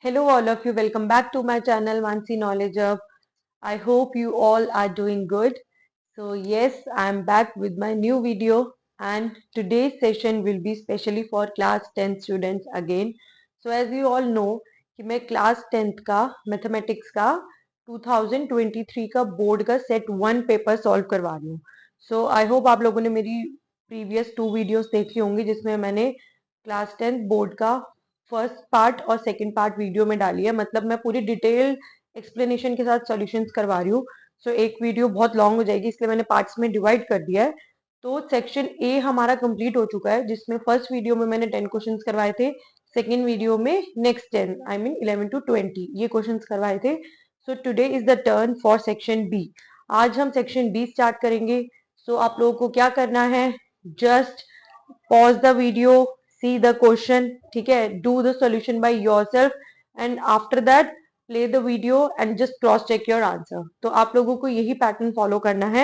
Hello, all of you. Welcome back to my channel, Mansi Knowledge Up. I hope you all are doing good. So, yes, I'm back with my new video, and today's session will be specially for class 10 students again. So, as you all know, कि मैं class 10th का mathematics का 2023 का board का set 1 paper solve करवा रही हूँ. सो I hope आप लोगों ने मेरी प्रीवियस 2 वीडियोस देखी होंगी जिसमें मैंने क्लास 10th बोर्ड का फर्स्ट पार्ट और सेकंड पार्ट वीडियो में डाली है. मतलब मैं पूरी डिटेल एक्सप्लेनेशन के साथ सॉल्यूशंस करवा रही हूँ. सो एक वीडियो बहुत लॉन्ग हो जाएगी, इसलिए मैंने पार्ट्स में डिवाइड कर दिया है. तो सेक्शन ए हमारा कंप्लीट हो चुका है, जिसमें फर्स्ट वीडियो में मैंने 10 क्वेश्चंस करवाए थे. सेकेंड वीडियो में नेक्स्ट 10 आई मीन 11 to 20 ये क्वेश्चंस करवाए थे. So today is the turn for section B. आज हम सेक्शन बी स्टार्ट करेंगे. सो आप लोगों को क्या करना है, just pause the video, see the question, ठीक है, do the solution by yourself and after that play the video and just cross check your answer. तो आप लोगों को यही पैटर्न फॉलो करना है.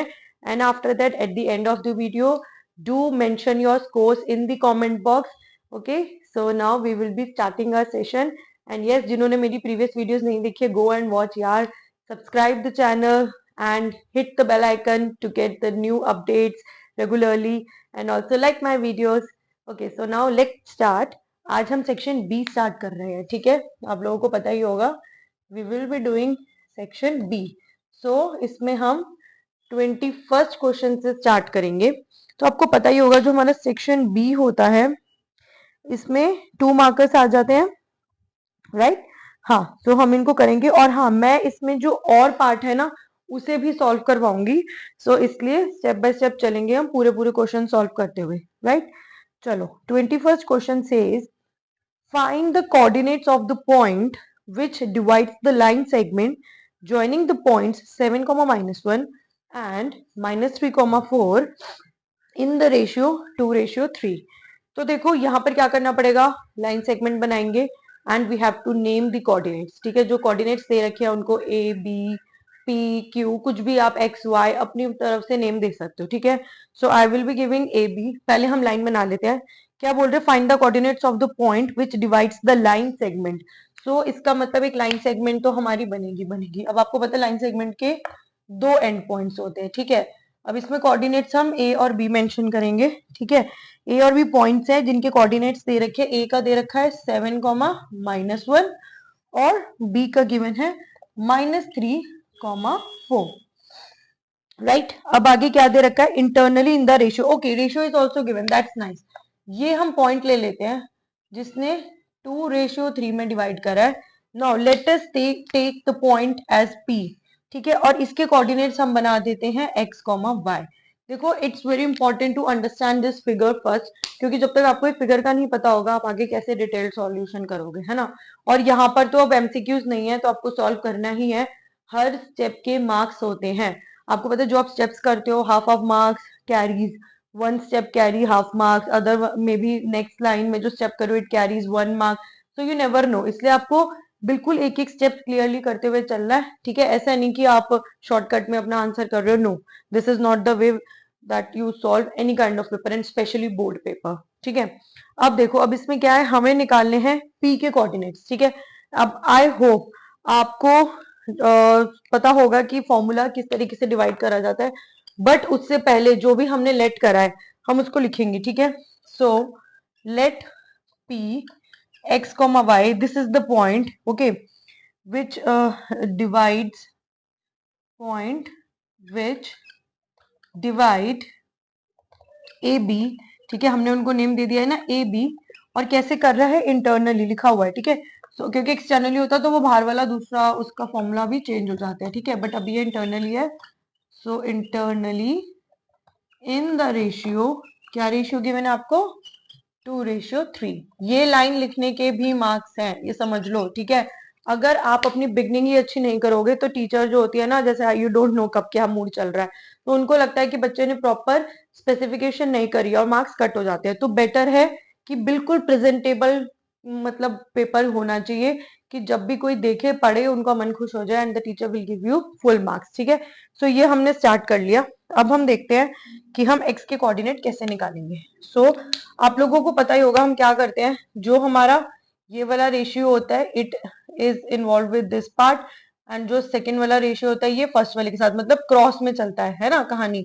and after that at the end of the video do mention your scores in the comment box. okay, so now we will be starting our session. and yes, जिन्होंने मेरी previous videos नहीं देखी है, go and watch यार. subscribe the channel and hit the bell icon to get the new updates regularly and also like my videos. Okay, so now let's start. आज हम section B start कर रहे हैं, ठीक है. आप लोगों को पता ही होगा we will be doing section B. So इसमें हम 21st क्वेश्चन से स्टार्ट करेंगे. तो आपको पता ही होगा जो हमारा सेक्शन बी होता है इसमें 2 मार्कर्स आ जाते हैं, राइट. हाँ, तो हम इनको करेंगे और हाँ, मैं इसमें जो और पार्ट है ना उसे भी सॉल्व करवाऊंगी. सो इसलिए स्टेप बाय स्टेप चलेंगे हम पूरे पूरे क्वेश्चन सॉल्व करते हुए, राइट. चलो, 21st question says find the coordinates of the point which divides the line segment joining the points 7, -1 and -3, 4 in the ratio 2:3. तो देखो यहाँ पर क्या करना पड़ेगा, लाइन सेगमेंट बनाएंगे and we have to name the coordinates. ठीक है, जो कोऑर्डिनेट्स दे रखे हैं उनको ए बी पी क्यू कुछ भी आप एक्स वाई अपनी तरफ से नेम दे सकते हो, ठीक है. So I will be giving A B. पहले हम लाइन बना लेते हैं. क्या बोल रहे हैं, find the coordinates of the point which divides the line segment. So इसका मतलब एक लाइन सेगमेंट तो हमारी बनेगी. अब आपको पता है लाइन सेगमेंट के 2 एंड पॉइंट्स होते हैं, ठीक है. अब इसमें कोऑर्डिनेट्स हम ए और बी मेंशन करेंगे, ठीक है. ए और बी पॉइंट्स है जिनके कोऑर्डिनेट्स दे रखे हैं. ए का दे रखा है 7, -1 और बी का गिवन है -3, 4, राइट. अब आगे क्या दे रखा है, internally in the ratio. Okay, ratio is also given, that's nice. ये हम पॉइंट ले लेते हैं जिसने 2:3 में डिवाइड करा है. Now let us take the point as P, ठीक है. और इसके कोऑर्डिनेट्स हम बना देते हैं x, y. देखो, it's very important to understand this figure first, क्योंकि जब तक आपको इस फिगर का नहीं पता होगा आप आगे कैसे डिटेल सॉल्यूशन करोगे, है ना. और यहाँ पर तो अब एमसीक्यूज नहीं है, तो आपको सॉल्व करना ही है. हर स्टेप के मार्क्स होते हैं. आपको पता है जो आप स्टेप्स करते हो, half of marks carries 1 step carry half marks, other may be next line में जो स्टेप करो it carries 1 mark. So you never know, इसलिए आपको बिल्कुल एक एक स्टेप क्लियरली करते हुए चलना है, ठीक है. ऐसा नहीं कि आप शॉर्टकट में अपना आंसर कर रहे हो. No, this is not the way that you solve any kind of paper and specially board paper, ठीक है. अब देखो, अब इसमें क्या है, हमें निकालने हैं पी के कोऑर्डिनेट्स, ठीक है. अब आई होप आपको पता होगा कि फॉर्मूला किस तरीके से डिवाइड करा जाता है, बट उससे पहले जो भी हमने लेट करा है हम उसको लिखेंगे, ठीक है. So let P x, y, this is the point, okay, which divides point which divide a b. ठीक है, हमने उनको नेम दे दिया है ना a b. और कैसे कर रहा है, इंटरनली लिखा हुआ है, ठीक है. सो क्योंकि एक्सटर्नली होता तो वो बाहर वाला दूसरा उसका फॉर्मूला भी चेंज हो जाता है, ठीक है. बट अभी ये इंटरनली है. सो इंटरनली इन द रेशियो, क्या रेशियो गिवन है आपको, 2:3. ये लाइन लिखने के भी मार्क्स हैं, ये समझ लो, ठीक है. अगर आप अपनी बिगनिंग ही अच्छी नहीं करोगे तो टीचर जो होती है ना, जैसे यू डोंट नो कब क्या मूड चल रहा है, तो उनको लगता है कि बच्चे ने प्रॉपर स्पेसिफिकेशन नहीं करी और मार्क्स कट हो जाते हैं. तो बेटर है कि बिल्कुल प्रेजेंटेबल मतलब पेपर होना चाहिए कि जब भी कोई देखे पढ़े उनका मन खुश हो जाए and the teacher will give you full marks, ठीक है. सो ये हमने स्टार्ट कर लिया. अब हम देखते हैं कि हम x के कोऑर्डिनेट कैसे निकालेंगे. सो आप लोगों को पता ही होगा हम क्या करते हैं, जो हमारा ये वाला रेशियो होता है it is involve with this part, and जो सेकेंड वाला रेशियो होता है ये फर्स्ट वाले के साथ, मतलब क्रॉस में चलता है ना कहानी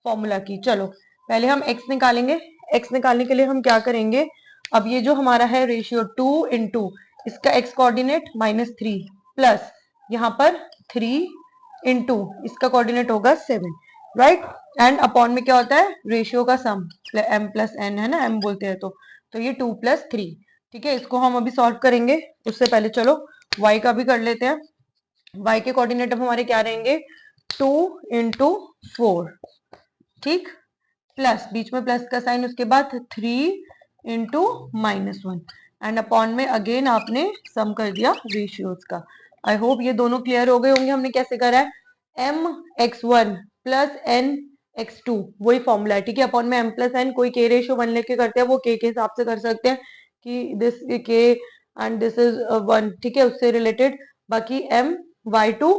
फॉर्मूला की। चलो पहले हम x निकालेंगे। x निकालने के लिए हम क्या करेंगे, अब ये जो हमारा है रेशियो 2 इंटू इसका x कोऑर्डिनेट -3 प्लस यहाँ पर 3 इंटू इसका कोऑर्डिनेट होगा 7, राइट। एंड अपॉन में क्या होता है, रेशियो का सम m प्लस n है ना, m बोलते हैं तो ये 2 + 3, ठीक है। इसको हम अभी सॉल्व करेंगे। उससे पहले चलो y का भी कर लेते हैं। y के कोऑर्डिनेट अब हमारे क्या रहेंगे, 2 इंटू 4, ठीक, प्लस बीच में प्लस का साइन, उसके बाद 3 इंटू -1 एंड अपॉन में अगेन आपने सम कर दिया रेशियोज का। आई होप ये दोनों क्लियर हो गए होंगे। हमने कैसे करा है, m(x1) + n(x2) वही फॉर्मूला है, ठीक है। अपॉन में m + n, कोई k रेशियो 1 लेके करते हैं वो k के हिसाब से कर सकते हैं कि this k and this is 1, ठीक है, उससे रिलेटेड। बाकी m(y2)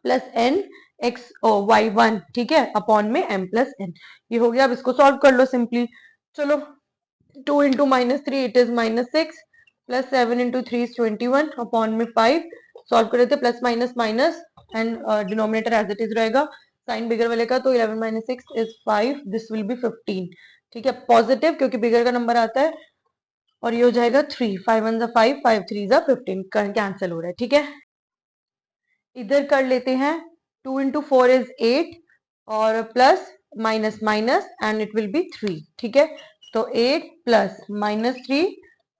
+ n(y1), ठीक है, अपॉन में m + n, ये हो गया। अब इसको सॉल्व कर लो सिंपली। चलो 2 into -3 it is -6 plus 7 into 3 is 21 upon में 5, सॉल्व कर देते plus minus minus and denominator as it is रहेगा, साइन बिगर वाले का, तो 11 - 6 इज 5, दिस विल बी 15, ठीक है, पॉजिटिव क्योंकि बिगर का नंबर आता है। और ये हो जाएगा 3, 5 1 = 5, 5 3 = 15, कैंसिल हो रहा है, ठीक है। इधर कर लेते हैं, 2 इंटू 4 इज 8 और plus minus minus and it will B 3, ठीक है। तो 8 प्लस -3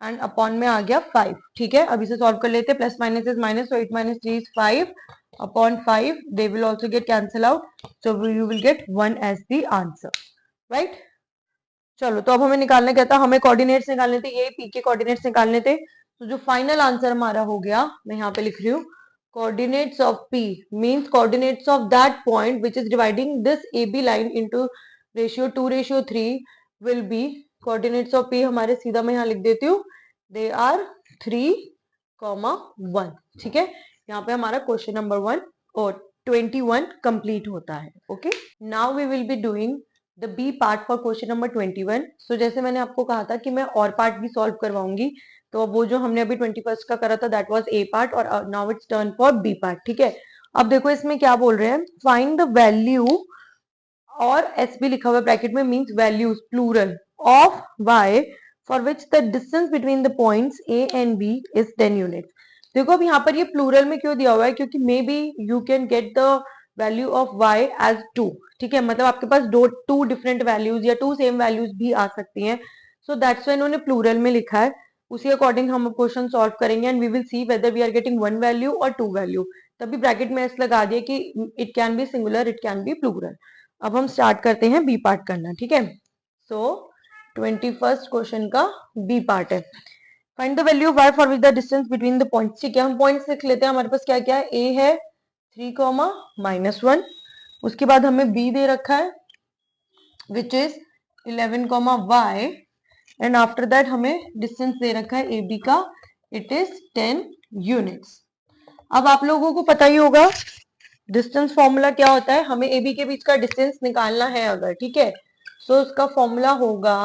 एंड अपॉन में आ गया 5, ठीक है। अब इसे सॉल्व कर लेते हैं, प्लस माइनस इज माइनस, तो 8 - 3 is 5 upon 5, they will also get cancel out, so you will get 1 as the answer, right. चलो तो अब हमें निकालना क्या था, हमें कोऑर्डिनेट्स निकालने थे, ये पी के कोऑर्डिनेट्स निकालने थे। तो जो फाइनल आंसर हमारा हो गया, मैं यहाँ पे लिख रही हूँ, coordinates of P means coordinates of that point which is dividing this AB line into ratio 2:3 will be, coordinates of P हमारे सीधा मैं यहाँ लिख देती हूँ, they are 3, 1, ठीक है। यहाँ पे हमारा क्वेश्चन नंबर 1 और 21 कंप्लीट होता है। Okay, now we will be doing the B part for question number 21। So जैसे मैंने आपको कहा था कि मैं और पार्ट भी सॉल्व करवाऊंगी, तो वो जो हमने अभी 21 का करा था दैट वाज ए पार्ट, और now it's turn for B part, ठीक है। अब देखो इसमें क्या बोल रहे हैं, फाइंड द वैल्यू, और एस बी लिखा हुआ ब्रैकेट में, means values plural of y for which the distance between the points A and B is 10 units. देखो अब यहाँ पर ये प्लूरल में क्यों दिया हुआ है, क्योंकि maybe you can get the value of y as 2, ठीक है, मतलब आपके पास टू डिफरेंट वैल्यूज या 2 सेम वैल्यूज भी आ सकती हैं, सो दैट्स व्हाई इन्होंने प्लूरल में लिखा है। उसी अकॉर्डिंग हम क्वेश्चन सॉल्व करेंगे and we will see whether we are getting 1 value और 2 वैल्यू। तभी ब्रैकेट में एस लगा दिया कि it can be singular, it can be plural. अब हम स्टार्ट करते हैं बी पार्ट करना, ठीक है। सो 21st क्वेश्चन का बी पार्ट है, find the value of y for which the distance between the points, ठीक है। हम पॉइंट्स लिख लेते हैं, हमारे पास क्या क्या है, a है 3, -1, उसके बाद हमें b दे रखा है which is 11, y, and after that हमें डिस्टेंस दे रखा है ab का, इट इज 10 यूनिट्स। अब आप लोगों को पता ही होगा डिस्टेंस फॉर्मूला क्या होता है, हमें ए बी के बीच का डिस्टेंस निकालना है अगर, ठीक है, सो उसका फॉर्मूला होगा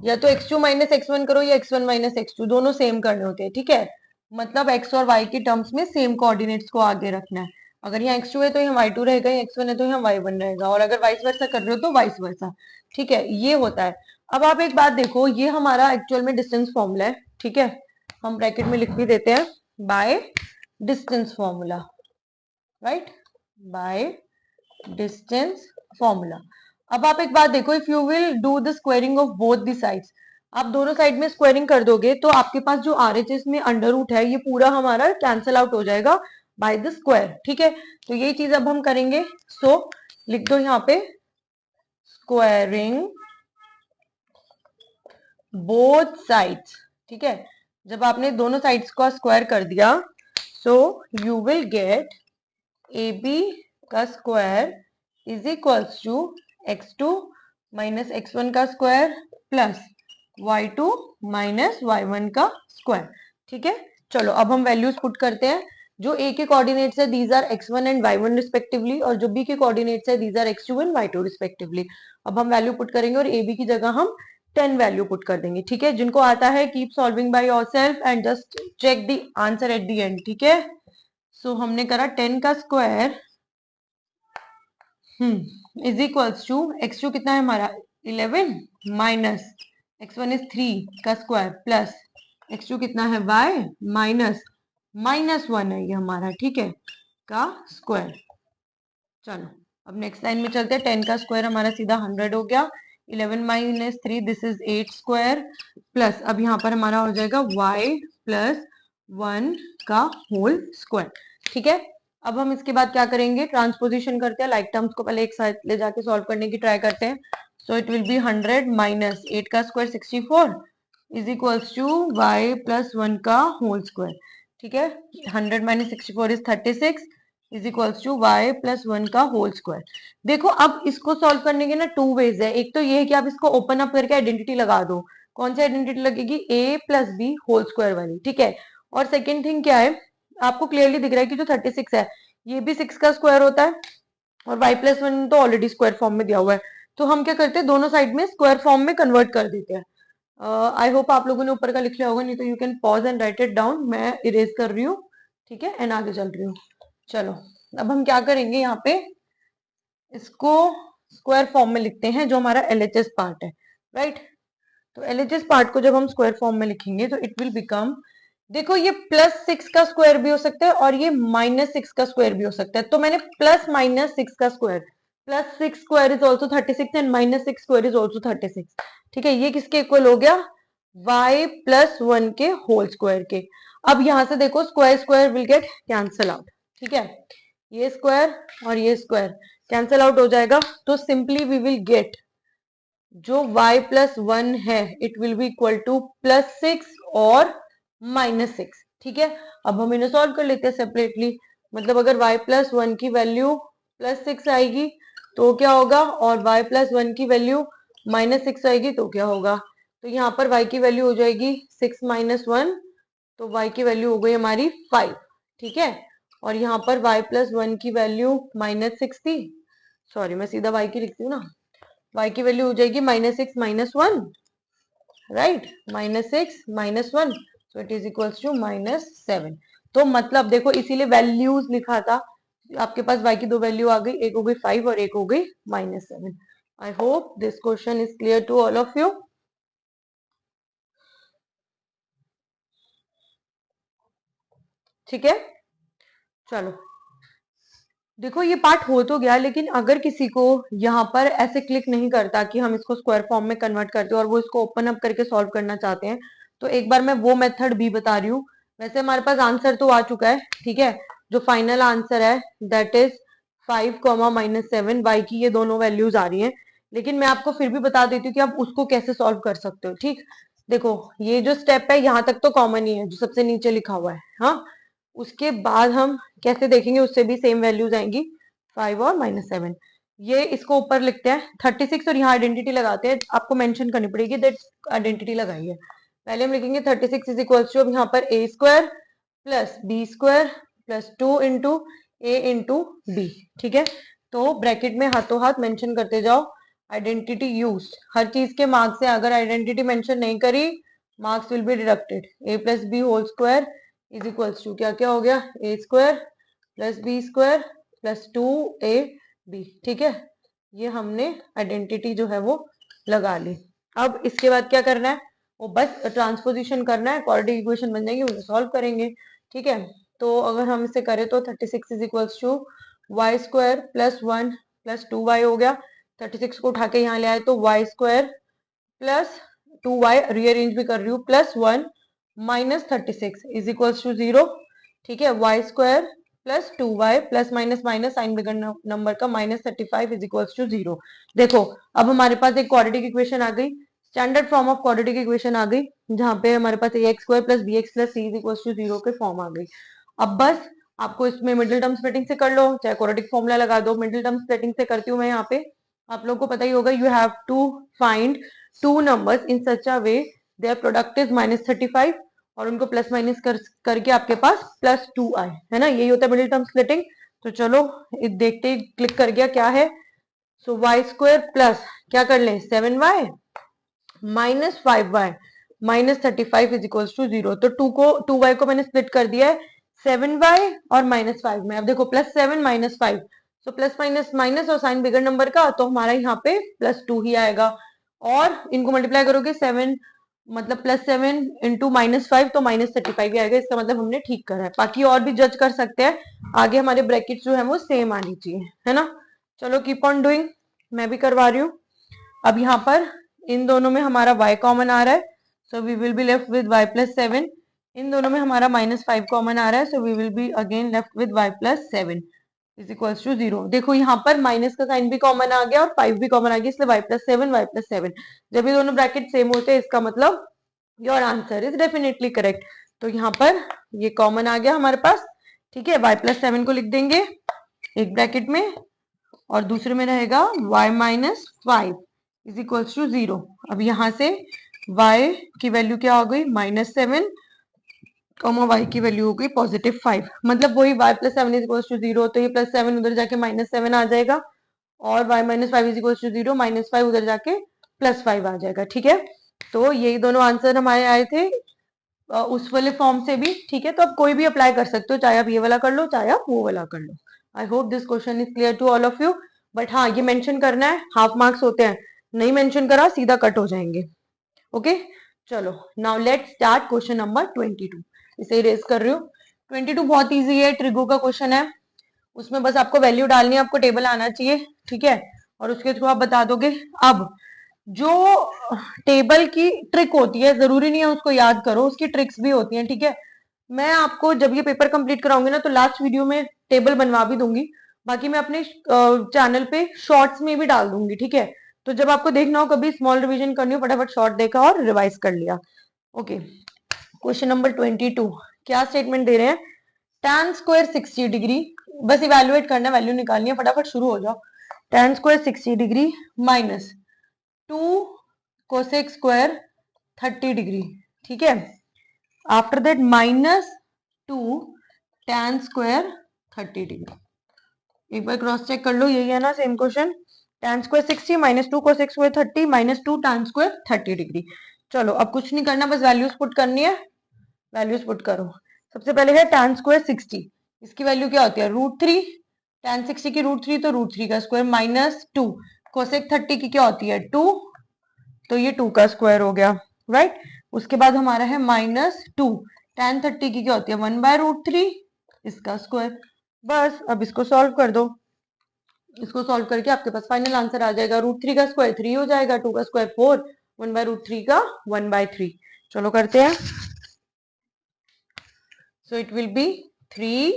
या तो x2 - x1 करो या x1 - x2, दोनों सेम करने होते हैं, ठीक है। मतलब x और y के टर्म्स में सेम कोऑर्डिनेट्स को आगे रखना है। अगर यहाँ x2 है तो यहाँ y2 रहेगा, यहाँ x1 है तो यहाँ y1 रहेगा, और अगर वाइस वर्सा कर रहे हो तो वाइस वर्सा, ठीक है, ये होता है। अब आप एक बात देखो, ये हमारा एक्चुअल में डिस्टेंस फॉर्मूला है, ठीक है, हम ब्रैकेट में लिख भी देते हैं by distance formula, right, by distance formula. अब आप एक बात देखो, if you will do the squaring of both the sides, आप दोनों साइड में स्क्वायरिंग कर दोगे तो आपके पास जो RHS में अंडर रूट है ये पूरा हमारा कैंसल आउट हो जाएगा बाय द स्क्वायर, ठीक है। तो ये चीज अब हम करेंगे, सो लिख दो यहाँ पे स्क्वायरिंग बोथ साइड्स, ठीक है। जब आपने दोनों साइड्स को स्क्वायर कर दिया, so you will get AB का square is equals to x2 - x1 का स्क्वायर प्लस y2 - y1 का स्क्वायर, ठीक है। चलो अब हम वैल्यूज पुट करते हैं। जो a के कोऑर्डिनेट्स है these are x1 and y1 respectively, और जो b के कोऑर्डिनेट्स है these are x2 and y2 respectively. अब हम वैल्यू पुट करेंगे और ab की जगह हम 10 वैल्यू पुट कर देंगे। ठीक है, जिनको आता है keep solving by yourself and just check the answer at the end. ठीक है, सो हमने करा 10 का square is equals to x2 कितना है हमारा 11 माइनस x1 इज 3 का स्क्वायर प्लस x2 कितना है y माइनस -1 है ये हमारा। ठीक है, का स्क्वायर। चलो अब नेक्स्ट लाइन में चलते हैं। 10 का स्क्वायर हमारा सीधा 100 हो गया। 11 minus 3 this is 8 square plus अब यहाँ पर हमारा हो जाएगा y प्लस 1 का होल स्क्वायर। ठीक है, अब हम इसके बाद क्या करेंगे, ट्रांसपोजिशन करते हैं। लाइक टर्म्स को पहले एक साथ ले जाके सॉल्व करने की ट्राई करते हैं। So it will be 100 minus 8 का square 64 is equals to y plus 1 का होल स्क्वायर। ठीक है, 100 minus 64 is 36 is equals to y plus 1 का होल स्क्वायर। देखो अब इसको सॉल्व करने के ना टू वेज है। एक तो ये है कि आप इसको ओपन अप करके आइडेंटिटी लगा दो। कौन सी आइडेंटिटी लगेगी, a plus B whole square वाली। ठीक है, और सेकेंड थिंग क्या है, आपको क्लियरली दिख रहा है कि जो 36 है ये भी 6 का स्क्वायर होता है और y प्लस 1 तो ऑलरेडी स्क्वायर फॉर्म में दिया हुआ है। तो हम क्या करते हैं, दोनों साइड में स्क्वायर फॉर्म में कन्वर्ट कर देते हैं। आई होप आप लोगों ने ऊपर का लिख लिया होगा, नहीं तो you can pause and right it down. मैं इरेज कर रही हूँ। ठीक है, एंड आगे चल रही हूँ। चलो अब हम क्या करेंगे, यहाँ पे इसको स्क्वायर फॉर्म में लिखते हैं जो हमारा LHS पार्ट है। राइट, तो LHS पार्ट को जब हम स्क्वायर फॉर्म में लिखेंगे तो इट विल बिकम, देखो ये +6 का स्क्वायर भी हो सकता है और ये -6 का स्क्वायर भी हो सकता है। तो मैंने +-6 का square, +6 square is also 36 and -6 square is also 36। ठीक है, ये किसके इक्वल हो गया, y प्लस 1 के होल स्क्वायर के। अब यहां से देखो square square will get cancel out. ठीक है, ये स्क्वायर और ये स्क्वायर कैंसल आउट हो जाएगा। तो सिंपली वी विल गेट जो y प्लस 1 है it will be equal to +6 और -6। ठीक है, अब हम इन्हें सॉल्व कर लेते हैं सेपरेटली। मतलब अगर y प्लस 1 की वैल्यू +6 आएगी तो क्या होगा, और y प्लस 1 की वैल्यू -6 आएगी तो क्या होगा। तो यहाँ पर y की वैल्यू हो जाएगी 6 माइनस 1, तो y की वैल्यू हो गई हमारी 5। ठीक है, और यहाँ पर y प्लस 1 की वैल्यू -6 थी, सॉरी मैं सीधा y की लिखती हूँ ना, y की वैल्यू हो जाएगी -6 minus 1, right, -6 minus 1, so it is equals to -7। तो मतलब देखो इसीलिए वैल्यूज लिखा था। आपके पास y की दो वैल्यू आ गई, एक हो गई 5 और एक हो गई -7। I hope this question is clear to all of you. ठीक है, चलो देखो ये पार्ट हो तो गया, लेकिन अगर किसी को यहाँ पर ऐसे क्लिक नहीं करता कि हम इसको स्क्वायर फॉर्म में कन्वर्ट करते हैं और वो इसको ओपन अप करके सॉल्व करना चाहते हैं, तो एक बार मैं वो मेथड भी बता रही हूँ। वैसे हमारे पास आंसर तो आ चुका है। ठीक है, जो फाइनल आंसर है दैट इज 5, -7, y की ये दोनों वैल्यूज आ रही हैं। लेकिन मैं आपको फिर भी बता देती हूँ कि आप उसको कैसे सॉल्व कर सकते हो। ठीक, देखो ये जो स्टेप है यहाँ तक तो कॉमन ही है, जो सबसे नीचे लिखा हुआ है। हाँ, उसके बाद हम कैसे देखेंगे, उससे भी सेम वैल्यूज आएंगी 5 और -7। ये इसको ऊपर लिखते हैं 36 और यहाँ आइडेंटिटी लगाते हैं। आपको मेंशन करनी पड़ेगी दैट आइडेंटिटी लगाई है। पहले हम लिखेंगे 36 इज इक्वल टू, अब यहाँ पर a square plus B square plus 2 into A into B. ठीक है, तो ब्रैकेट में हाथों हाथ मेंशन करते जाओ आइडेंटिटी यूज। हर चीज के मार्क्स से अगर आइडेंटिटी मेंशन नहीं करी, marks will be deducted. a plus B whole square is equals to क्या क्या हो गया, A square plus B square plus 2ab। ठीक है, ये हमने आइडेंटिटी जो है वो लगा ली। अब इसके बाद क्या करना है, वो बस ट्रांसपोजिशन करना है, क्वाड्रेटिक इक्वेशन बन जाएगी, उसे सॉल्व करेंगे। ठीक है, तो अगर हम इसे करें तो 36 is equals to Y square plus 1 plus 2y हो गया। 36 को उठा के यहाँ ले आए तो Y square plus 2y, rearrange भी कर रही हूँ, प्लस 1 -36 इज इक्वल्स टू 0। ठीक है, Y square plus 2y plus minus minus sign bigger number का -35 इज इक्वल्स टू 0। देखो अब हमारे पास एक क्वाड्रेटिक इक्वेशन आ गई, standard form of quadratic equation आ गई, जहां पे हमारे पास ax square plus bx plus c is equals to 0 के फॉर्म आ गई। अब बस आपको इसमें मिडिल टर्म स्प्लिटिंग से कर लो, चाहे क्वाड्रेटिक फॉर्मूला लगा दो। मिडिल टर्म स्प्लिटिंग से करती हूँ मैं यहाँ पे, आप लोगों को पता ही होगा, you have to find two numbers in such a way their product is -35 और उनको प्लस माइनस करके आपके पास +2 आए, है ना, यही होता है मिडिल टर्म स्प्लिटिंग। तो चलो देखते ही क्लिक कर गया क्या है। सो वाई स्क्वायर प्लस क्या कर लें 7y -5y -35 is equals to 0। तो 2y को मैंने स्प्लिट कर दिया है 7y और -5 में। अब देखो +7 -5, तो प्लस माइनस माइनस और साइन बिगर नंबर का, तो हमारा यहाँ पे +2 ही आएगा। और इनको मल्टीप्लाई करोगे 7 मतलब +7 इंटू -5 तो -35 ही आएगा। इसका मतलब हमने ठीक करा है। बाकी और भी जज कर सकते हैं, आगे हमारे ब्रैकेट जो है वो सेम आनी चाहिए, है ना। चलो कीप ऑन डूइंग, मैं भी करवा रही हूँ। अब यहाँ पर इन दोनों में हमारा y कॉमन आ रहा है, so we will be left with y +7। इन दोनों में हमारा -5 कॉमन आ रहा है, so we will be again left with y +7 is equals to 0। देखो यहाँ पर माइनस का साइन भी कॉमन आ गया और 5 भी कॉमन आ गया, इसलिए y+7 जब ये दोनों ब्रैकेट सेम होते हैं इसका मतलब your answer is definitely correct. तो यहाँ पर ये कॉमन आ गया हमारे पास, ठीक है। y+7 को लिख देंगे एक ब्रैकेट में और दूसरे में रहेगा y-5 इज इक्वल्स टू 0। अब यहाँ से y की वैल्यू क्या हो गई -7, y की वैल्यू हो गई +5, मतलब वही y+7 इज इक्वल्स टू 0। तो ये +7 उधर जाके -7 आ जाएगा और y-5 इज इक्वल्स टू 0, -5 उधर जाके +5 आ जाएगा, ठीक है। तो यही दोनों आंसर हमारे आए थे उस वाले फॉर्म से भी, ठीक है। तो आप कोई भी अप्लाई कर सकते हो, चाहे आप ये वाला कर लो चाहे आप वो वाला कर लो। I hope this question is clear to all of you. But हाँ, ये मेंशन करना है, हाफ मार्क्स होते हैं, नहीं मेंशन करा सीधा कट हो जाएंगे। ओके चलो, now let's start question number 22। इसे इरेज कर रही हूँ। 22 बहुत इजी है, ट्रिगो का क्वेश्चन है। उसमें बस आपको वैल्यू डालनी है, आपको टेबल आना चाहिए, ठीक है, और उसके थ्रू आप बता दोगे। अब जो टेबल की ट्रिक होती है, जरूरी नहीं है उसको याद करो, उसकी ट्रिक्स भी होती हैं, ठीक है। मैं आपको जब ये पेपर कंप्लीट कराऊंगी ना, तो लास्ट वीडियो में टेबल बनवा भी दूंगी। बाकी मैं अपने चैनल पे शॉर्ट्स में भी डाल दूंगी, ठीक है। तो जब आपको देखना हो, कभी स्मॉल रिवीजन करनी हो, फटाफट शॉर्ट देखा और रिवाइज कर लिया। ओके, क्वेश्चन नंबर 22 क्या स्टेटमेंट दे रहे हैं। tan स्क्वायर 60 डिग्री, बस इवेल्युएट करना है, वैल्यू निकालनी है, फटाफट शुरू हो जाओ। tan square 60 degree minus 2 cosec square 30 degree, ठीक है। After that -2 tan square 30 degree. एक बार क्रॉस चेक कर लो, यही है ना same question. tan square 60 -2 cosec square 30 -2 tan square 30 degree. चलो अब कुछ नहीं करना, बस वैल्यूज पुट करनी है, वैल्यूज पुट करो। सबसे पहले है tan स्क्वायर 60, इसकी वैल्यू क्या होती है √3, tan 60 की √3 तो √3 का स्क्वायर, -2 कोसेक 30 की क्या होती है 2, तो ये 2 का स्क्वायर हो गया, राइट। उसके बाद हमारा है -2 tan 30 की क्या होती है 1/√3, इसका स्क्वायर। बस अब इसको सॉल्व कर दो, इसको सॉल्व करके आपके पास फाइनल आंसर आ जाएगा। √3 का स्क्वायर 3 हो जाएगा, 2 का स्क्वायर 4, 1/√3 का 1/3। चलो करते हैं। सो इट विल बी 3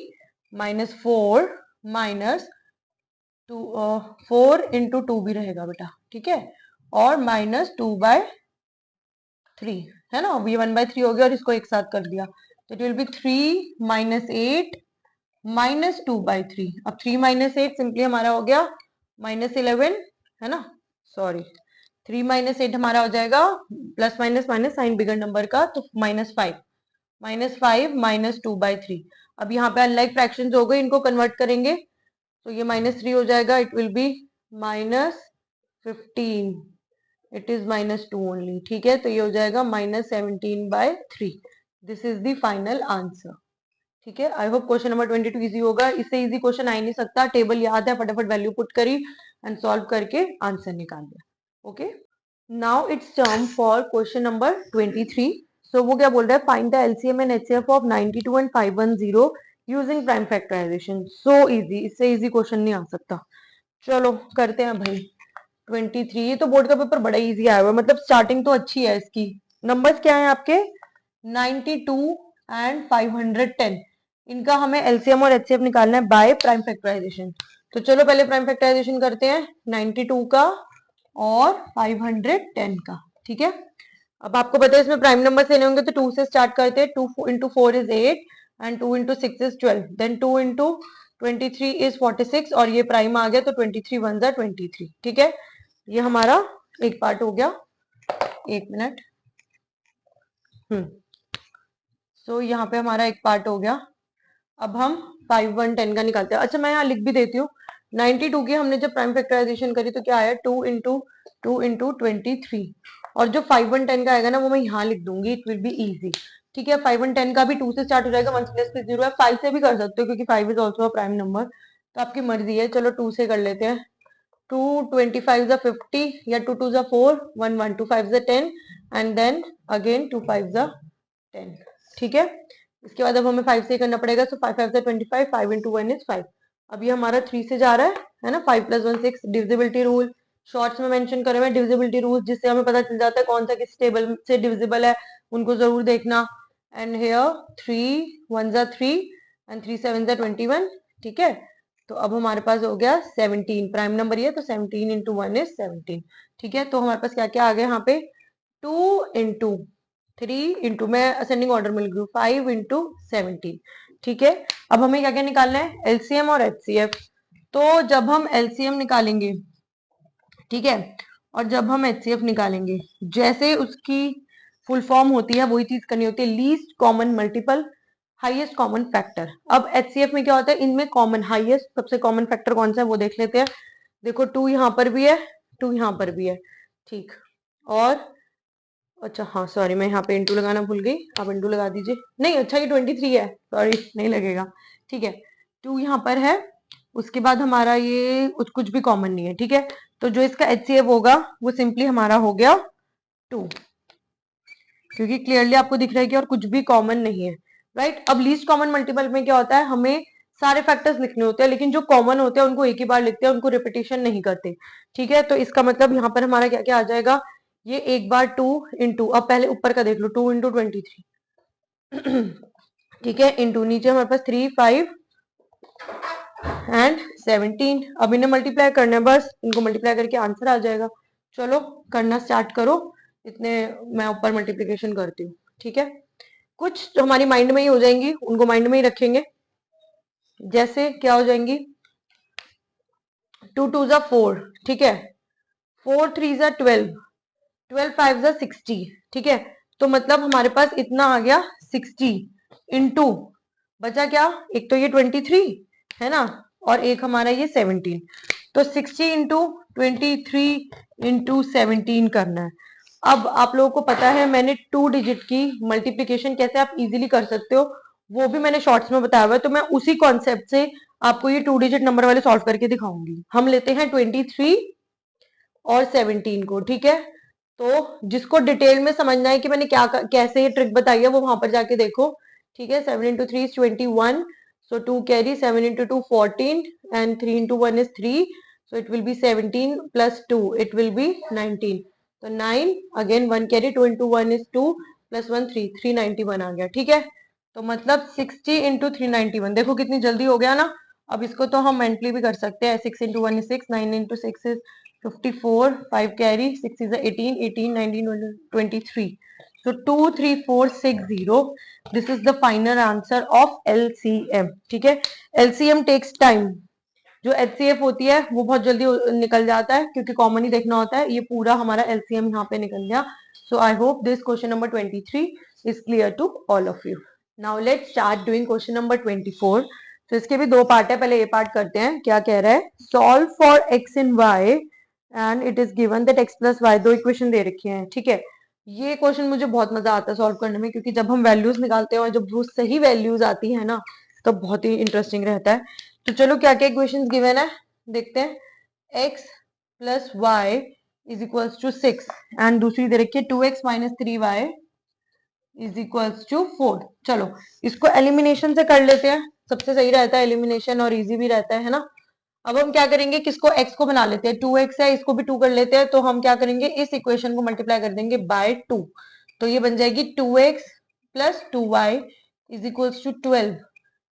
- 4 -2 4 × 2 भी रहेगा बेटा, ठीक है, और -2/3 है ना। ये 1/3 हो गया और इसको एक साथ कर दिया, तो इट विल बी 3 - 8 -2/3। अब 3 - 8 सिंपली हमारा हो गया -11, है ना, सॉरी 3 - 8 हमारा हो जाएगा plus minus minus sign bigger number का, तो -5 -2/3। अब यहाँ पे अनलाइक फ्रैक्शंस हो गए, इनको कन्वर्ट करेंगे तो ये -3 हो जाएगा, it will B -15, it is -2 only, ठीक है। तो ये हो जाएगा -17/3। This is the final answer, ठीक है। I hope question number 22 easy होगा, इससे इजी क्वेश्चन आ ही नहीं सकता। टेबल याद है, फटाफट वैल्यू पुट करी एंड सॉल्व करके आंसर निकाल दिया। Okay, now it's term for question number 23। So वो क्या बोल रहा है, find the LCM and HCF of 92 and 510 using prime factorization. So easy, इससे इजी क्वेश्चन नहीं आ सकता। चलो करते हैं भाई। 23, ये तो बोर्ड का पेपर बड़ा इजी आया हुआ है, मतलब स्टार्टिंग तो अच्छी है इसकी। नंबर्स क्या है आपके 92 एंड 510, इनका हमें एलसीएम और एचसीएफ निकालना है बाय प्राइम फैक्टराइजेशन। तो चलो पहले प्राइम फैक्टराइजेशन करते हैं 92 का और 510 का, ठीक है। अब आपको पता है इसमें प्राइम नंबर लेने होंगे, तो 2 से स्टार्ट करते हैं। 2 × 4 is 8 and 2 × 6 is 12, then 2 × 23 is 46 और ये प्राइम आ गया, तो 23 1 जा 23, ठीक है। ये हमारा एक पार्ट हो गया, एक मिनट। सो यहाँ पे हमारा एक पार्ट हो गया। अब हम 5 1 10 का निकालते हैं। अच्छा मैं यहाँ लिख भी देती हूँ, 92 की हमने जब प्राइम फैक्टराइजेशन करी तो क्या आया 2 × 2 × 23, और जो 5 1 10 का आएगा ना वो मैं यहाँ लिख दूंगी, इट विल बी इजी। ठीक है, 5 1 10 का भी 2 से स्टार्ट हो जाएगा, 1 प्लस 0 है, 5 से भी कर सकते हो क्योंकि 5 is also a prime number, तो आपकी मर्जी है। चलो 2 से कर लेते हैं। 2 25 जा 50 या 2 2 जा 4 1 1 2 5 जा 10 एंड देन अगेन 2 5 जा 10। ठीक है, इसके बाद अब हमें 5 से करना पड़ेगा, सो 5 5 जा 25, 5 into 1 is 5। अब ये हमारा 3 से जा रहा है ना, 5 + 1 6, डिविजिबिलिटी रूल शॉर्ट्स में मेंशन करे हुए डिविजिबिलिटी रूल, जिससे हमें पता चल जाता है कौन सा किस टेबल से डिविजिबल है, उनको जरूर देखना। एंड हियर 3 1 जा 3 एंड 3 7 जा 21। ठीक है, तो अब हमारे पास हो गया 17, प्राइम नंबर ये, तो 17 into 1 is 17। ठीक है, तो हमारे पास क्या क्या आ गया यहाँ पे, 2 into 3 into, मैं असेंडिंग ऑर्डर में लिख रही हूँ, 5 into 17। ठीक है, अब हमें क्या क्या निकालना है, एलसीएम और एचसीएफ। तो जब हम एलसीएम निकालेंगे, ठीक है, और जब हम एचसीएफ निकालेंगे, जैसे उसकी फुल फॉर्म होती है वही चीज करनी होती है, least common multiple highest common factor. अब एचसीएफ में क्या होता है, इनमें कॉमन हाईएस्ट सबसे कॉमन फैक्टर कौन सा है वो देख लेते हैं। देखो 2 यहाँ पर भी है, 2 यहाँ पर भी है। ठीक, और अच्छा हाँ सॉरी, मैं यहाँ पे इंटू लगाना भूल गई, आप इंटू लगा दीजिए। नहीं अच्छा, ये 23 है, सॉरी नहीं लगेगा। ठीक है, 2 यहाँ पर है, उसके बाद हमारा ये कुछ भी कॉमन नहीं है। ठीक है, तो जो इसका एचसीएफ होगा वो सिंपली हमारा हो गया 2, क्योंकि क्लियरली आपको दिख रहा है कि और कुछ भी कॉमन नहीं है। राइट, अब लीस्ट कॉमन मल्टीपल में क्या होता है, हमें सारे फैक्टर्स लिखने होते हैं, लेकिन जो कॉमन होते हैं उनको एक ही बार लिखते हैं, उनको रिपीटेशन नहीं करते। ठीक है, तो इसका मतलब यहाँ पर हमारा क्या क्या आ जाएगा, ये एक बार 2 इंटू, अब पहले ऊपर का देख लो, 2 इंटू 23। ठीक है, इंटू नीचे हमारे पास 3 5 एंड 17। अब इन्हें मल्टीप्लाई करना है, बस इनको मल्टीप्लाई करके आंसर आ जाएगा। चलो करना स्टार्ट करो, इतने मैं ऊपर मल्टीप्लीकेशन करती हूँ। ठीक है, कुछ जो हमारी माइंड में ही हो जाएंगी उनको माइंड में ही रखेंगे। जैसे क्या हो जाएंगी, 2 2 जा 4, ठीक है, 4 3 जा 12, 12 5 जा 60। ठीक है, तो मतलब हमारे पास इतना आ गया 60 इंटू, बचा क्या, एक तो ये 23 है ना, और एक हमारा ये 17। तो 60 इंटू 23 इंटू 17 करना है। अब आप लोगों को पता है मैंने 2 डिजिट की मल्टीप्लीकेशन कैसे आप इजीली कर सकते हो वो भी मैंने शॉर्ट्स में बताया हुआ है, तो मैं उसी कॉन्सेप्ट से आपको ये 2 डिजिट नंबर वाले सॉल्व करके दिखाऊंगी। हम लेते हैं 23 और 17 को। ठीक है, तो जिसको डिटेल में समझना है कि मैंने क्या कैसे ये ट्रिक बताई है वो वहां पर जाके देखो। ठीक है, 7 into 3 is 21, so 2 carry, 7 into 2 14 and 3 into 1 is 3, so it will be 17 plus 2, it will be 19। तो 9 again 1 carry, 2 into 1 is 2 plus 1 3, 391 आ गया। ठीक है, तो मतलब 60 into 391, देखो कितनी जल्दी हो गया ना। अब इसको तो हम मेंटली भी कर सकते हैं, 6 into 1 is 6, 9 into 6 is 54, 5 carry, 6 is 18, 18 19 23, so 2 3 4 6 0, this is the final answer of LCM। ठीक है, LCM takes time, जो HCF होती है वो बहुत जल्दी निकल जाता है क्योंकि कॉमन ही देखना होता है। ये पूरा हमारा LCM यहाँ पे निकल गया। So I hope this question number 23 is clear to all of you. Now let's start doing question number 24। तो इसके भी दो पार्ट है, पहले ये पार्ट करते हैं। क्या कह रहा है, solve for x in y and it is given that x plus y, दो इक्वेशन दे रखी हैं। ठीक है, ये क्वेश्चन मुझे बहुत मजा आता है सॉल्व करने में, क्योंकि जब हम वैल्यूज निकालते हैं और जब वो सही वैल्यूज आती है ना तो बहुत ही इंटरेस्टिंग रहता है। तो चलो क्या क्या इक्वेशंस गिवन है देखते हैं। x plus y is equals to 6 and दूसरी दे रखी है 2x minus 3y is equals to 4। चलो इसको एलिमिनेशन से कर लेते हैं, सबसे सही रहता है एलिमिनेशन और इजी भी रहता है ना। अब हम क्या करेंगे, किसको x को बना लेते हैं, 2x है, इसको भी 2 कर लेते हैं, तो हम क्या करेंगे इस इक्वेशन को मल्टीप्लाई कर देंगे बाय 2, तो ये बन जाएगी 2x plus 2y is equals to 12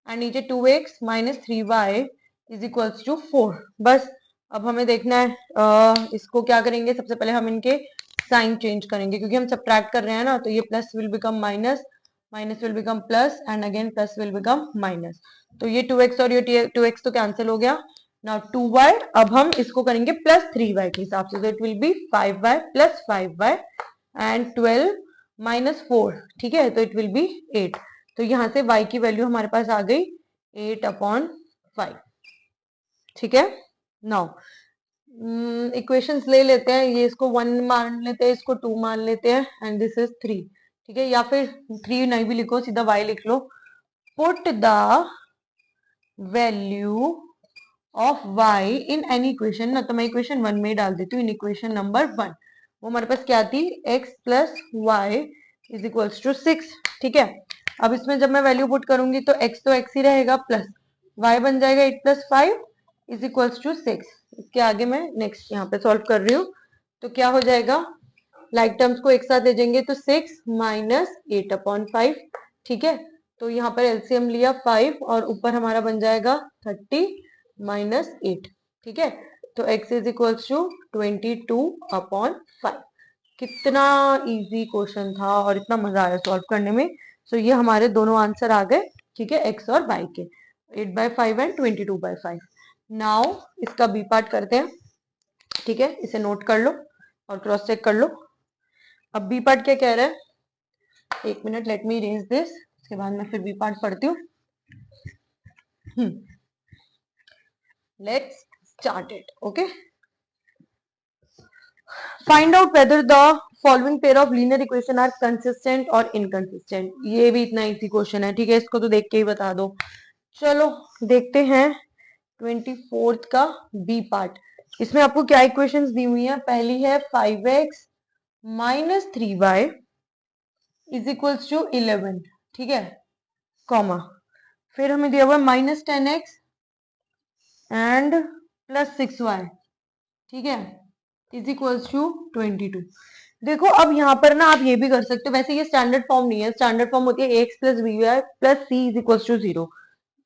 and नीचे 2x minus 3y is equals to 4। बस अब हमें देखना है इसको क्या करेंगे, सबसे पहले हम इनके साइन चेंज करेंगे, क्योंकि हम सब्ट्रैक्ट कर रहे हैं ना, तो ये plus will become minus, minus will become plus and again plus will become minus. तो ये 2x और ये 2x तो कैंसिल हो गया। नाउ 2y, अब हम इसको करेंगे प्लस 3y के हिसाब से, तो it will B 5y plus 5y and 12 minus 4। ठीक है, तो इट विल बी 8। तो यहां से y की वैल्यू हमारे पास आ गई 8/5। ठीक है, नाउ इक्वेशंस ले लेते हैं, ये इसको 1 मान लेते हैं, इसको 2 मान लेते हैं, एंड दिस इज 3। ठीक है, या फिर 3 नहीं भी लिखो, सीधा y लिख लो। Put the value of y in any equation ना, तो मैं इक्वेशन 1 में ही डाल देती हूँ, इन इक्वेशन नंबर 1 वो हमारे पास क्या थी, x plus y is equals to 6। ठीक है, अब इसमें जब मैं वैल्यू पुट करूंगी तो x तो x ही रहेगा, प्लस y बन जाएगा 8 प्लस 5 इज इक्वल्स टू 6। इसके आगे मैं नेक्स्ट यहाँ पे सॉल्व कर रही हूँ, तो क्या हो जाएगा, लाइक टर्म्स को एक साथ ले जाएंगे तो 6 माइनस 8/5। ठीक है, तो यहाँ पर एलसीएम लिया 5 और ऊपर हमारा बन जाएगा 30 माइनस 8। ठीक है, तो x इज इक्वल्स टू 22/5। कितना इजी क्वेश्चन था और इतना मजा आया सॉल्व करने में। सो ये हमारे दोनों आंसर आ गए। ठीक है, x और y के 8/5 एंड 22/5। नाउ इसका बी पार्ट करते हैं। ठीक है, इसे नोट कर लो और क्रॉस चेक कर लो। अब बी पार्ट क्या कह रहा है, एक minute, let me erase this, इसके बाद मैं फिर बी पार्ट पढ़ती हूँ। Let's start it. Okay, find out whether the following pair of linear equation are consistent और इनकंसिस्टेंट। ये भी इतना इजी क्वेश्चन है। ठीक है, इसको तो देख के ही बता दो। चलो देखते हैं 24th का बी पार्ट। इसमें आपको क्या इक्वेशंस दी हुई है, पहली है 5x minus 3y is equals to 11। ठीक है, कॉमा, फिर हमें दिया हुआ है -10x एंड प्लस 6y। ठीक है, इज इक्वल्स टू 22। देखो अब यहाँ पर ना आप ये भी कर सकते हो, वैसे ये स्टैंडर्ड फॉर्म नहीं है, स्टैंडर्ड फॉर्म होती है ax plus by plus c is equals to 0।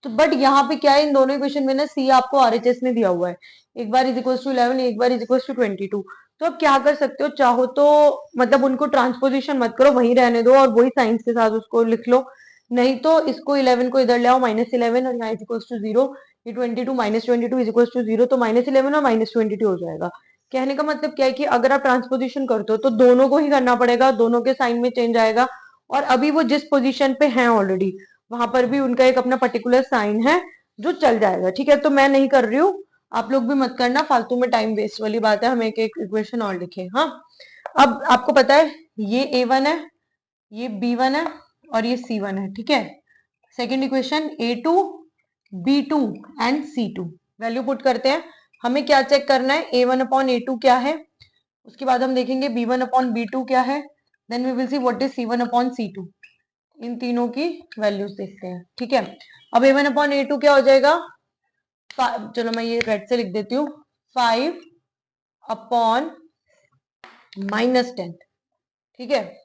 तो बट यहाँ पे क्या है, इन दोनों इक्वेशन में ना c आपको आरएचएस में दिया हुआ है, एक बार इज इक्वल्स टू 11, एक बार इज इक्वल्स टू 22। तो आप क्या कर सकते हो, चाहो तो मतलब उनको ट्रांसपोजिशन मत करो, वहीं रहने दो और वही साइंस के साथ उसको लिख लो। नहीं तो इसको 11 को इधर ले आओ, -11 और यहाँ इज इक्वल्स टू 0, ये 22 -22 इज इक्वल्स टू 0, तो -11 और -22 हो जाएगा। कहने का मतलब क्या है कि अगर आप ट्रांसपोजिशन करते हो तो दोनों को ही करना पड़ेगा, दोनों के साइन में चेंज आएगा। और अभी वो जिस पोजीशन पे हैं ऑलरेडी, वहां पर भी उनका एक अपना पर्टिकुलर साइन है जो चल जाएगा। ठीक है, तो मैं नहीं कर रही हूँ, आप लोग भी मत करना, फालतू में टाइम वेस्ट वाली बात है। हम एक एक इक्वेशन और लिखे। हाँ, अब आपको पता है ये A1 है, ये B1 है और ये C1 है। ठीक है, second equation A2 B2 and C2, value put करते हैं। हमें क्या चेक करना है, A1/A2 क्या है, उसके बाद हम देखेंगे B1/B2 क्या है, then we will see what is C1/C2। इन तीनों की वैल्यूज देखते हैं। ठीक है, अब A1/A2 क्या हो जाएगा, चलो मैं ये रेड से लिख देती हूँ, 5/-10। ठीक है,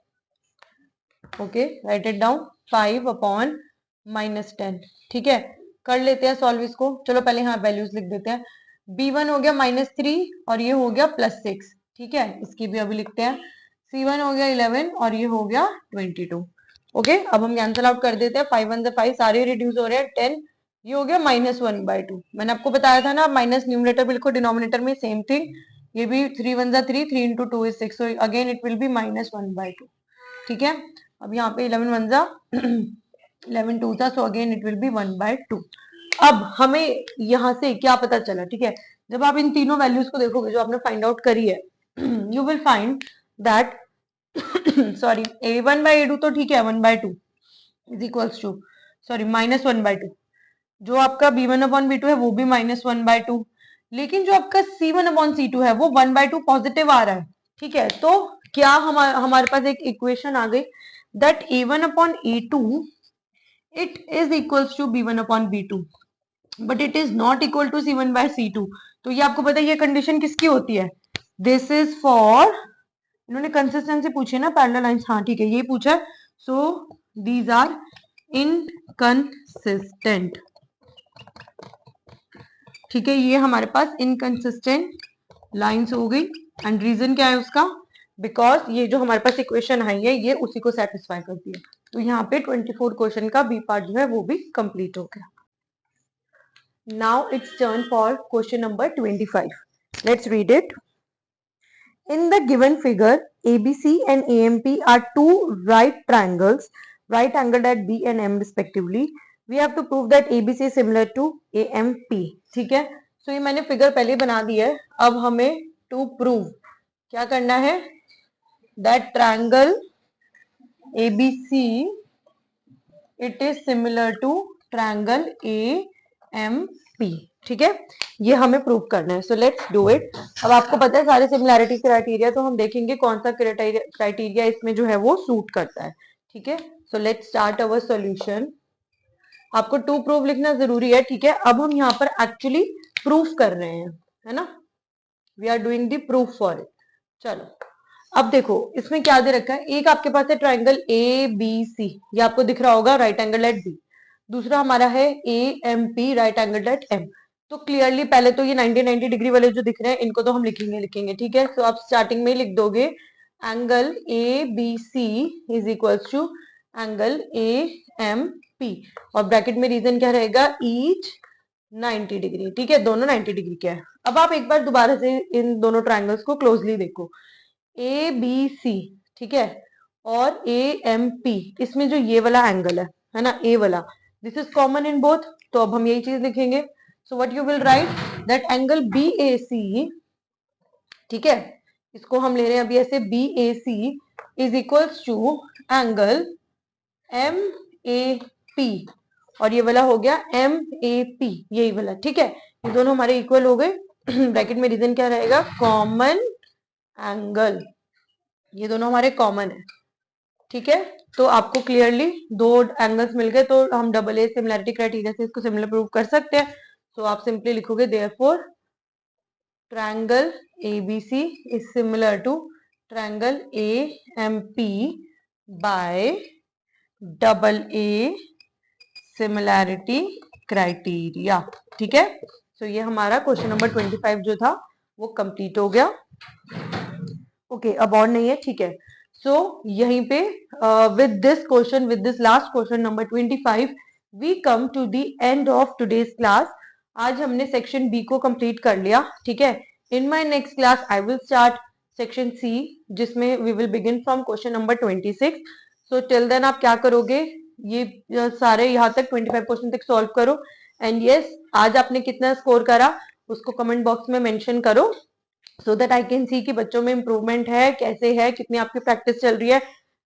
ओके, राइट इट डाउन, 5/-10। ठीक है, कर लेते हैं सॉल्व इसको। चलो पहले यहाँ वैल्यूज लिख देते हैं। B1 हो गया -3 और ये हो गया +6। ठीक है, इसकी भी अभी लिखते हैं। C1 हो गया 11 और ये हो गया 22। ओके, अब हम कैंसल आउट कर देते हैं, 5 1 5, सारे रिड्यूस हो रहे हैं, 10, ये हो गया -1/2। मैंने आपको बताया था ना, माइनस न्यूमरेटर बिल्कुल डिनोमिनेटर में सेम थिंग, ये भी 3 1 3, 3 × 2 is 6, so again it will be -1/2। ठीक है, अब यहाँ पे 11 1 11 2 था, so again it will B 1/2। अब हमें यहाँ से क्या पता चला, ठीक है, जब आप इन तीनों वैल्यूज को देखोगे जो आपने फाइंड आउट करी है, you will find that sorry A1/A2 तो ठीक है, 1/2 इज इक्वल्स टू, सॉरी -1/2। जो आपका B1/B2 है वो भी -1/2, लेकिन जो आपका C1/C2 है वो 1/2 पॉजिटिव आ रहा है। ठीक है, तो क्या हमारे पास एक इक्वेशन आ गई that A1/A2 it is equals to B1/B2 but it is not equal to C1/C2। तो ये आपको पता है ये कंडीशन किसकी होती है, दिस इज फॉर, इन्होंने कंसिस्टेंसी पूछी है ना, पैरेलल लाइंस, हाँ ठीक है, ये पूछा है। So these are inconsistent. ठीक है, ये हमारे पास इनकंसिस्टेंट लाइंस हो गई, एंड रीजन क्या है उसका, बिकॉज ये जो हमारे पास इक्वेशन आई है ये उसी को सेटिस्फाई करती है। तो यहाँ पे 24 क्वेश्चन का बी पार्ट जो है वो भी कंप्लीट हो गया। Now it's turn for question number 25। Let's read it. In the given figure, ABC and AMP are two right triangles, right angled at B and M respectively. We have to prove that ABC is similar to AMP. ठीक है, सो ये मैंने figure पहले बना दिया है। अब हमें टू प्रूव क्या करना है, that triangle ABC it is similar to triangle AMP। ठीक है, ये हमें प्रूव करना है। So let's do it. अब आपको पता है सारे सिमिलैरिटी क्राइटेरिया, तो हम देखेंगे कौन सा क्राइटेरिया इसमें जो है वो सूट करता है। ठीक है, so let's start our solution. आपको टू प्रूव लिखना जरूरी है। ठीक है, अब हम यहाँ पर एक्चुअली प्रूफ कर रहे हैं, है ना, we are doing the proof for it. चलो अब देखो इसमें क्या दे रखा है, एक आपके पास है ट्राइंगल ABC, ये आपको दिख रहा होगा, राइट एंगल एट बी। दूसरा हमारा है AMP, right angle at M। तो क्लियरली पहले तो ये 90 डिग्री वाले जो दिख रहे हैं इनको तो हम लिखेंगे। ठीक है, तो आप स्टार्टिंग में लिख दोगे angle ABC is equals to angle AMP, और ब्रैकेट में रीजन क्या रहेगा, ईच 90 डिग्री। ठीक है, दोनों 90 डिग्री के हैं। अब आप एक बार दोबारा से इन दोनों ट्रायंगल्स को क्लोजली देखो, ABC, ठीक है, और AMP, इसमें जो ये वाला एंगल है ना, ए वाला, this is common in both. तो अब हम यही चीज लिखेंगे। So what you will write, that angle BAC, ठीक है, इसको हम ले रहे हैं अभी ऐसे, BAC is equals to angle MAP, और ये वाला हो गया MAP, यही वाला। ठीक है, ये दोनों हमारे इक्वल हो गए। ब्रैकेट में रीजन क्या रहेगा, कॉमन एंगल, ये दोनों हमारे कॉमन है। ठीक है, तो आपको क्लियरली दो एंगल्स मिल गए, तो हम डबल ए सिमिलैरिटी क्राइटेरिया से इसको सिमिलर प्रूव कर सकते हैं। तो आप सिंपली लिखोगे therefore triangle ABC is similar to triangle AMP by double A similarity criteria. ठीक है, तो ये हमारा क्वेश्चन नंबर 25 जो था वो कंप्लीट हो गया। ओके, अब और नहीं है। ठीक है, सो यहीं पे with this question, with this last question number 25, we come to the end of today's class. आज हमने सेक्शन बी को कंप्लीट कर लिया। ठीक है, in my next class I will start section C, जिसमें we will begin from question number 26। So till then आप क्या करोगे, ये सारे यहाँ तक 25 क्वेश्चन तक सॉल्व करो। एंड यस, आज आपने कितना स्कोर करा उसको कमेंट बॉक्स में मेंशन करो, so that I can see कि बच्चों में इंप्रूवमेंट है, कैसे है, कितनी आपकी प्रैक्टिस चल रही है।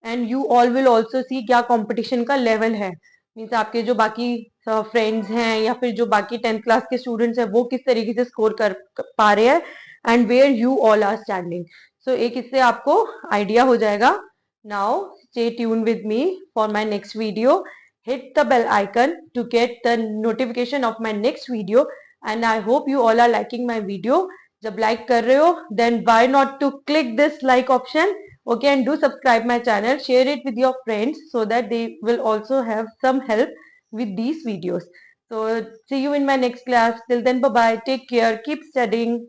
And you all will also see क्या कंपटीशन का लेवल है, मीन्स आपके जो बाकी फ्रेंड्स हैं या फिर जो बाकी 10th क्लास के स्टूडेंट्स हैं वो किस तरीके से स्कोर कर पा रहे हैं, and where you all are standing. So एक इससे आपको आइडिया हो जाएगा। Now stay tune with me for my next video, hit the bell icon to get the notification of my next video, and I hope you all are liking my video. जब like कर रहे हो then why not to click this like option, okay, and do subscribe my channel, share it with your friends so that they will also have some help with these videos. So see you in my next class. Till then, bye bye, take care, keep studying.